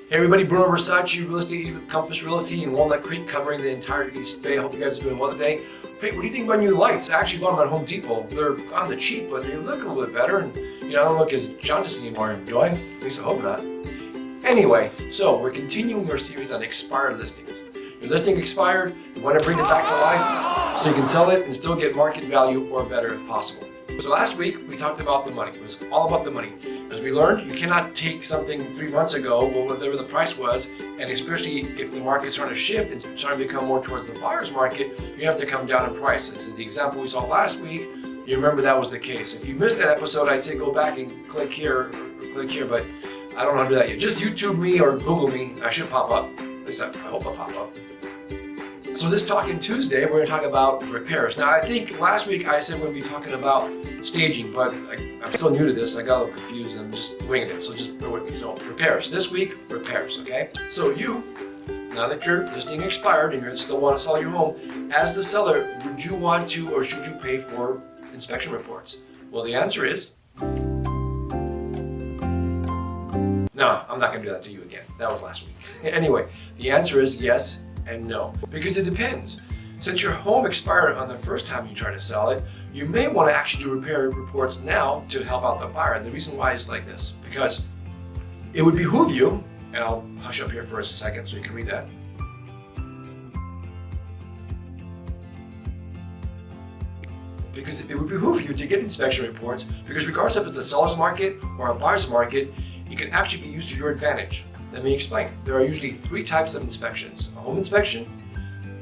Hey everybody, Bruno Versace, real estate agent with Compass Realty in Walnut Creek, covering the entire East Bay. I hope you guys are doing well today. Hey, what do you think about new lights? I actually bought them at Home Depot. They're on the cheap, but they look a little bit better, and I don't look as jaundiced anymore, do I? At least I hope not. Anyway, so we're continuing our series on expired listings. Your listing expired, you want to bring it back to life so you can sell it and still get market value or better if possible. So last week we talked about the money. It was all about the money. As we learned, you cannot take something 3 months ago, whatever the price was, and especially if the market's starting to shift and starting to become more towards the buyer's market, you have to come down in prices. In the example we saw last week, you remember that was the case. If you missed that episode, I'd say go back and click here, but I don't know how to do that yet. Just YouTube me or Google me. I should pop up. At least I hope I'll pop up. So this Talking Tuesday, we're going to talk about repairs. Now, I think last week I said we'd be talking about staging, but I'm still new to this. I got a little confused and I'm just winging it, so just bear with me. So repairs. This week, repairs, okay? So you, now that your listing expired and you still want to sell your home, as the seller, would you want to or should you pay for inspection reports? Well, the answer is no, I'm not going to do that to you again. That was last week. Anyway, the answer is yes and no, because it depends. Since your home expired on the first time you try to sell it, you may want to actually do repair reports now to help out the buyer. And the reason why is like this, because it would behoove you, and I'll hush up here for a second so you can read that. Because it would behoove you to get inspection reports, because regardless if it's a seller's market or a buyer's market, it can actually be used to your advantage. Let me explain. There are usually 3 types of inspections: a home inspection,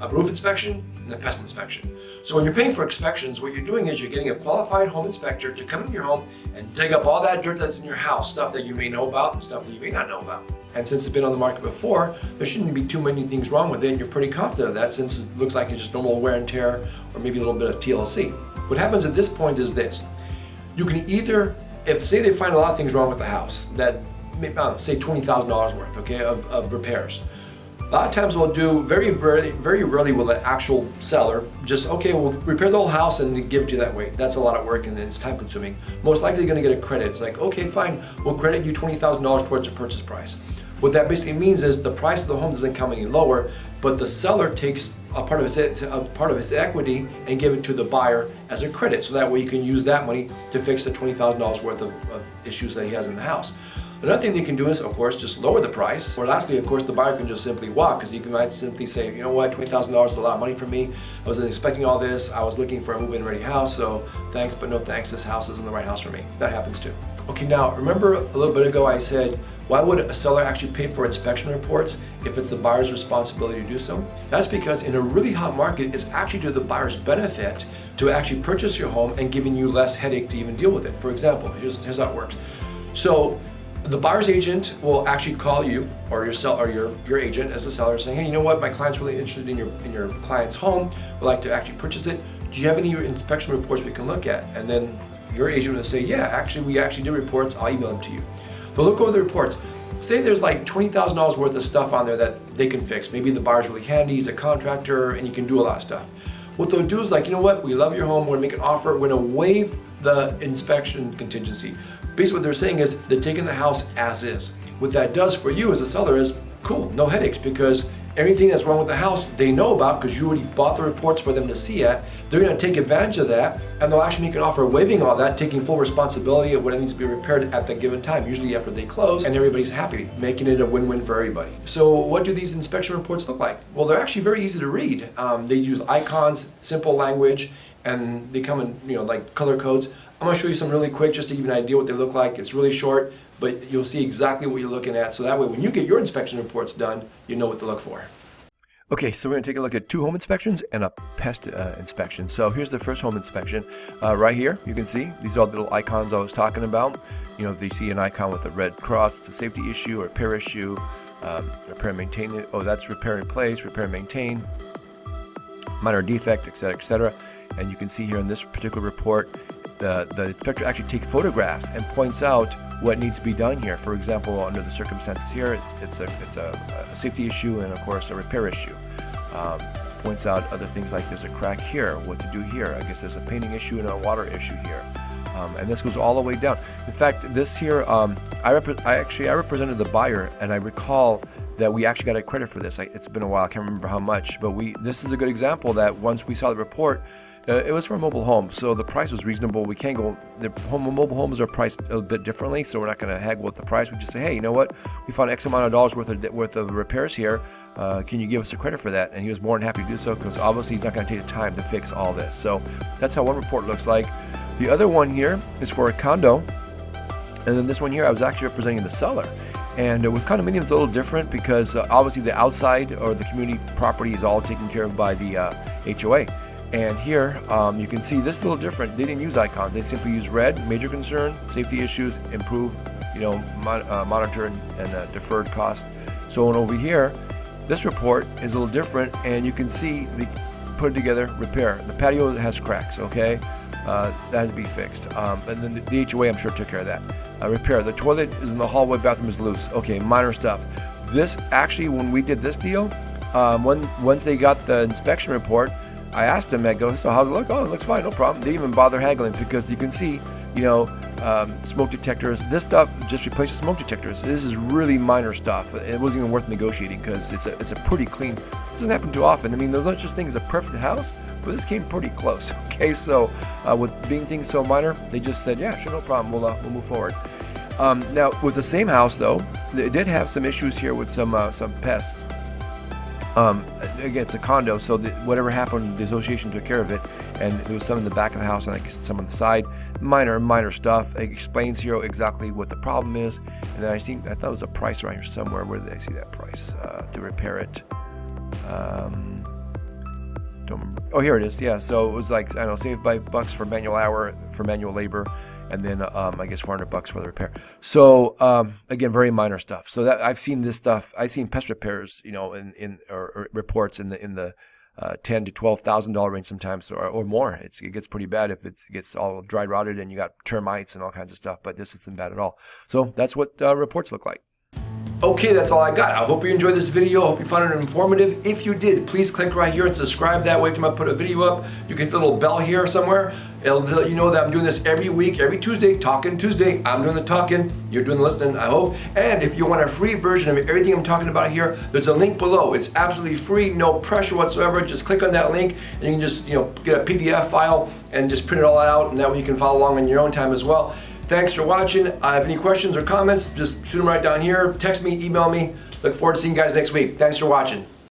a roof inspection, and a pest inspection. So when you're paying for inspections, what you're doing is you're getting a qualified home inspector to come into your home and dig up all that dirt that's in your house, stuff that you may know about and stuff that you may not know about. And since it's been on the market before, there shouldn't be too many things wrong with it. You're pretty confident of that since it looks like it's just normal wear and tear or maybe a little bit of TLC. What happens at this point is this. You can either, if say they find a lot of things wrong with the house, that say $20,000 worth, okay, of repairs. A lot of times we'll do very rarely will the actual seller just, okay, we'll repair the whole house and give it to you that way. That's a lot of work and it's time consuming. Most likely you're gonna get a credit. It's like, okay, fine, we'll credit you $20,000 towards your purchase price. What that basically means is the price of the home doesn't come any lower, but the seller takes a part of his equity and give it to the buyer as a credit. So that way you can use that money to fix the $20,000 worth of issues that he has in the house. Another thing they can do is, of course, just lower the price. Or lastly, of course, the buyer can just simply walk, because you might simply say, you know what, $20,000 is a lot of money for me. I wasn't expecting all this. I was looking for a move-in ready house, so thanks, but no thanks. This house isn't the right house for me. That happens too. Okay, now remember a little bit ago I said, why would a seller actually pay for inspection reports if it's the buyer's responsibility to do so? That's because in a really hot market, it's actually to the buyer's benefit to actually purchase your home and giving you less headache to even deal with it. For example, here's how it works. So the buyer's agent will actually call you or your agent as a seller saying, hey, you know what, my client's really interested in your client's home, would like to actually purchase it. Do you have any inspection reports we can look at? And then your agent will say, yeah, actually we actually do reports, I'll email them to you. They'll look over the reports. Say there's like $20,000 worth of stuff on there that they can fix. Maybe the buyer's really handy, he's a contractor, and he can do a lot of stuff. What they'll do is like, you know what, we love your home, we're gonna make an offer, we're gonna waive the inspection contingency. Basically what they're saying is they're taking the house as is. What that does for you as a seller is, cool, no headaches, because everything that's wrong with the house they know about because you already bought the reports for them to see at. They're gonna take advantage of that and they'll actually make an offer waiving all that, taking full responsibility of what needs to be repaired at the given time, usually after they close, and everybody's happy, making it a win-win for everybody. So what do these inspection reports look like? Well, they're actually very easy to read. They use icons, simple language, and they come in like color codes. I'm gonna show you some really quick just to give you an idea what they look like. It's really short, but you'll see exactly what you're looking at. So that way when you get your inspection reports done, you know what to look for. Okay, so we're going to take a look at 2 home inspections and a pest inspection. So here's the first home inspection. Right here, you can see these are the little icons I was talking about. If you see an icon with a red cross, it's a safety issue or repair issue. Repair and maintain it. Oh, that's repair and replace, repair and maintain, minor defect, etc., etc. And you can see here in this particular report, the inspector actually takes photographs and points out what needs to be done here. For example, under the circumstances here, it's a safety issue and of course a repair issue. Points out other things like there's a crack here, what to do here. I guess there's a painting issue and a water issue here. And this goes all the way down. In fact, this here, I represented the buyer, and I recall that we actually got a credit for this. It's been a while, I can't remember how much, but this is a good example that once we saw the report, it was for a mobile home, so the price was reasonable. We can't go, mobile homes are priced a bit differently, so we're not going to haggle with the price. We just say, hey, you know what? We found X amount of dollars worth of repairs here. Can you give us a credit for that? And he was more than happy to do so, because obviously he's not going to take the time to fix all this. So that's how one report looks like. The other one here is for a condo, and then this one here I was actually representing the seller. And with condominiums, it's a little different because obviously the outside or the community property is all taken care of by the HOA. And here you can see this is a little different. They didn't use icons. They simply use red, major concern, safety issues, improve, monitor and deferred cost. So and over here, this report is a little different, and you can see they put it together, repair. The patio has cracks, okay? That has to be fixed. And then the HOA, I'm sure, took care of that. Repair. The toilet is in the hallway, bathroom is loose. Okay, minor stuff. This actually, when we did this deal, once they got the inspection report, I asked them, I go, so how's it look? Oh, it looks fine, no problem. They didn't even bother haggling, because you can see, smoke detectors. This stuff just replaces smoke detectors. This is really minor stuff. It wasn't even worth negotiating, because it's a pretty clean. It doesn't happen too often. I mean, there's no such thing as a perfect house, but this came pretty close. Okay, so with being things so minor, they just said, yeah, sure, no problem. We'll move forward. Now with the same house though, it did have some issues here with some pests. Again, it's a condo, so whatever happened, the association took care of it, and there was some in the back of the house and I guess some on the side. Minor stuff. It explains here exactly what the problem is, and then I thought there was a price around here somewhere. Where did I see that price to repair it? Don't remember. Oh, here it is. Yeah, so it was like, I don't know, save $5 for manual hour for manual labor, and then I guess $400 for the repair. So again, very minor stuff. So that I've seen this stuff. I've seen pest repairs, or reports in the $10,000 to $12,000 range sometimes, or more. It gets pretty bad if it gets all dry rotted and you got termites and all kinds of stuff. But this isn't bad at all. So that's what reports look like. Okay, that's all I got. I hope you enjoyed this video. I hope you found it informative. If you did, please click right here and subscribe. That way, when I put a video up, you get the little bell here somewhere. It'll let you know that I'm doing this every week, every Tuesday, Talking Tuesday. I'm doing the talking, you're doing the listening, I hope. And if you want a free version of everything I'm talking about here, there's a link below. It's absolutely free, no pressure whatsoever. Just click on that link and you can just get a PDF file and just print it all out, and that way you can follow along in your own time as well. Thanks for watching. If any questions or comments, just shoot them right down here. Text me, email me. Look forward to seeing you guys next week. Thanks for watching.